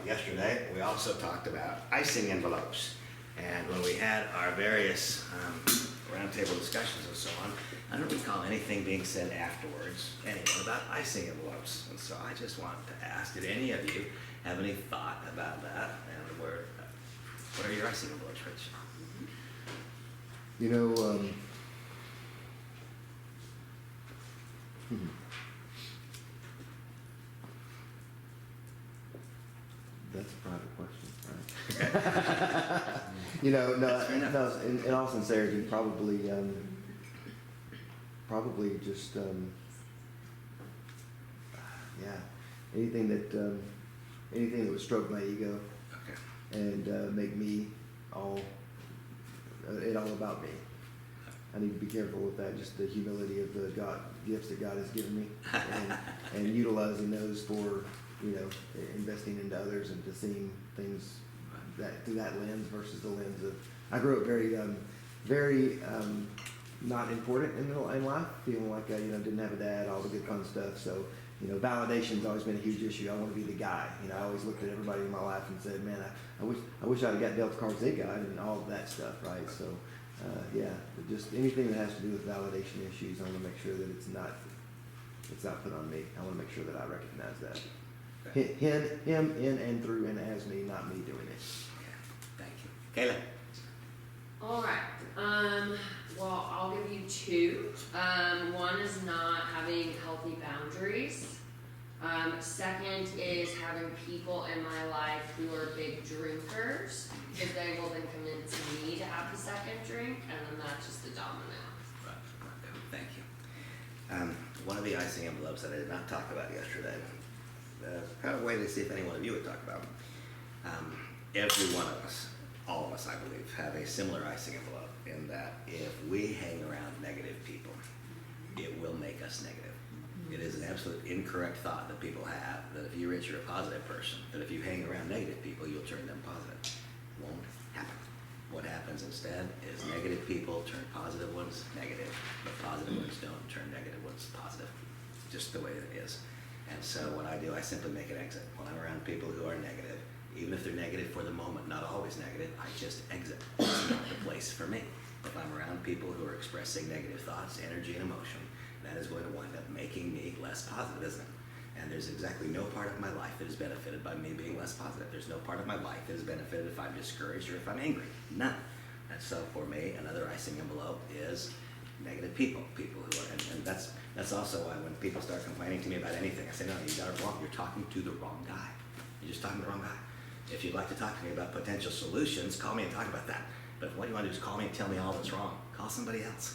yesterday, we also talked about icing envelopes. And when we had our various roundtable discussions and so on, I don't recall anything being said afterwards, anyway, about icing envelopes. And so I just wanted to ask, did any of you have any thought about that? And what are your icing envelopes, Rich? You know, that's a private question, right? You know, no. In all sincerity, probably just yeah, anything that would stroke my ego and make me all about me. I need to be careful with that. Just the humility of the gifts that God has given me, and utilizing those for investing into others and to seeing things that through that lens versus the lens of. I grew up very not important in life, feeling like I didn't have a dad, all the good fun stuff. So validation's always been a huge issue. I want to be the guy. I always looked at everybody in my life and said, man, I wish I'd have got dealt the cards they got and all of that stuff, right? So yeah, but just anything that has to do with validation issues, I want to make sure that it's not put on me. I want to make sure that I recognize that. Him in and through and as me, not me doing it. Thank you. Kayla? All right. Well, I'll give you two. One is not having healthy boundaries. Second is having people in my life who are big drinkers, because they will then convince me to have the second drink, and then that's just the domino. Right. Thank you. One of the icing envelopes that I did not talk about yesterday, kind of waiting to see if any one of you would talk about. Every one of us, all of us, I believe, have a similar icing envelope in that if we hang around negative people, it will make us negative. It is an absolute incorrect thought that people have that if you're rich, you're a positive person, that if you hang around negative people, you'll turn them positive. Won't happen. What happens instead is negative people turn positive ones negative, but positive ones don't turn negative ones positive. Just the way it is. And so what I do, I simply make an exit. When I'm around people who are negative, even if they're negative for the moment, not always negative, I just exit. It's not the place for me. If I'm around people who are expressing negative thoughts, energy, and emotion, that is going to wind up making me less positive, isn't it? And there's exactly no part of my life that is benefited by me being less positive. There's no part of my life that is benefited if I'm discouraged or if I'm angry. None. And so for me, another icing envelope is negative people who are, and that's also why when people start complaining to me about anything, I say, no, you got it wrong. You're talking to the wrong guy. You're just talking to the wrong guy. If you'd like to talk to me about potential solutions, call me and talk about that. But if what you want to do is call me and tell me all that's wrong, call somebody else.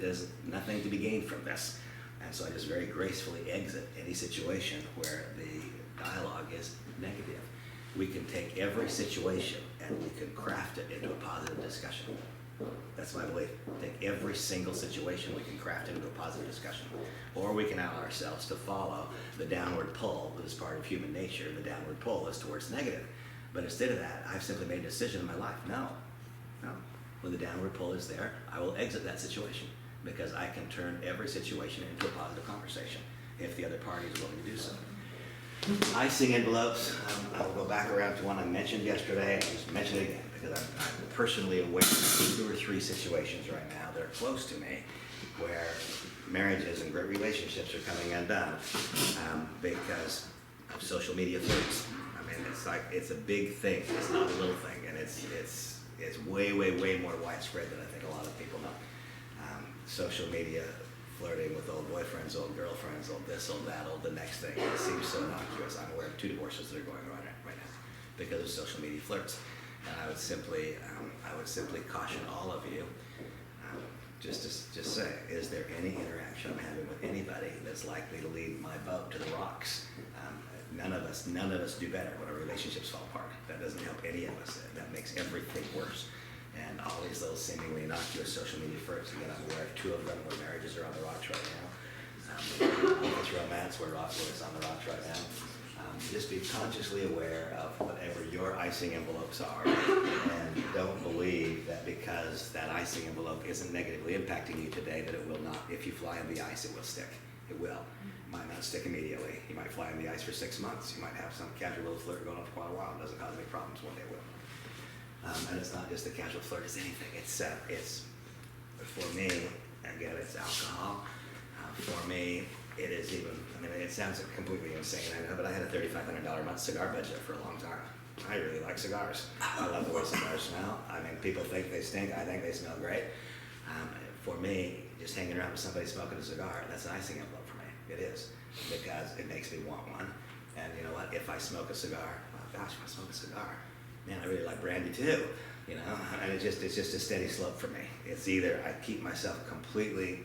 There's nothing to be gained from this. And so I just very gracefully exit any situation where the dialogue is negative. We can take every situation and we can craft it into a positive discussion. That's my belief. Take every single situation, we can craft it into a positive discussion. Or we can allow ourselves to follow the downward pull that is part of human nature. The downward pull is towards negative. But instead of that, I've simply made a decision in my life. No. When the downward pull is there, I will exit that situation because I can turn every situation into a positive conversation if the other party is willing to do so. Icing envelopes, I will go back around to one I mentioned yesterday and just mention it again because I'm personally aware of 2 or 3 situations right now that are close to me where marriages and great relationships are coming undone because of social media flirts. I mean, it's a big thing. It's not a little thing, and it's way more widespread than I think a lot of people know. Social media flirting with old boyfriends, old girlfriends, old this, old that, old the next thing. It seems so innocuous. I'm aware of 2 divorces that are going on right now because of social media flirts. And I would simply caution all of you, just say, is there any interaction I'm having with anybody that's likely to lead my boat to the rocks? None of us do better when our relationships fall apart. That doesn't help any of us. That makes everything worse. And all these little seemingly innocuous social media flirts, again, I'm aware of 2 of them where marriages are on the rocks right now. It's romance where it's on the rocks right now. Just be consciously aware of whatever your icing envelopes are, and don't believe that because that icing envelope isn't negatively impacting you today that it will not. If you fly on the ice, it will stick. It will. might not stick immediately. You might fly on the ice for 6 months. You might have some casual little flirt going on for quite a while. It doesn't cause any problems. One day it will. And it's not just a casual flirt. It's anything. It's for me. Again, it's alcohol. For me, it is even. I mean, it sounds completely insane. I know, but I had a $3,500 a month cigar budget for a long time. I really like cigars. I love the way cigars smell. I mean, people think they stink. I think they smell great. For me, just hanging around with somebody smoking a cigar, that's an icing envelope for me. It is, because it makes me want one. And you know what? If I smoke a cigar, oh gosh, if I smoke a cigar, man, I really like brandy too. You know, and it's just a steady slope for me. It's either I keep myself completely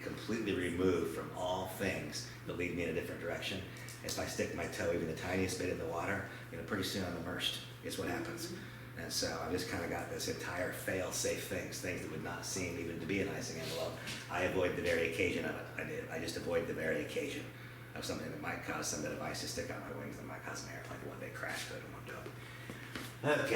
removed from all things that lead me in a different direction. If I stick my toe even the tiniest bit in the water, you know, pretty soon I'm immersed. It's what happens. And so I've just kind of got this entire fail-safe things that would not seem even to be an icing envelope. I avoid the very occasion of it. I do. I just avoid the very occasion of something that might cause some bit of ice to stick out my wings and might cause an airplane to one day crash, but I don't want to do it. Okay.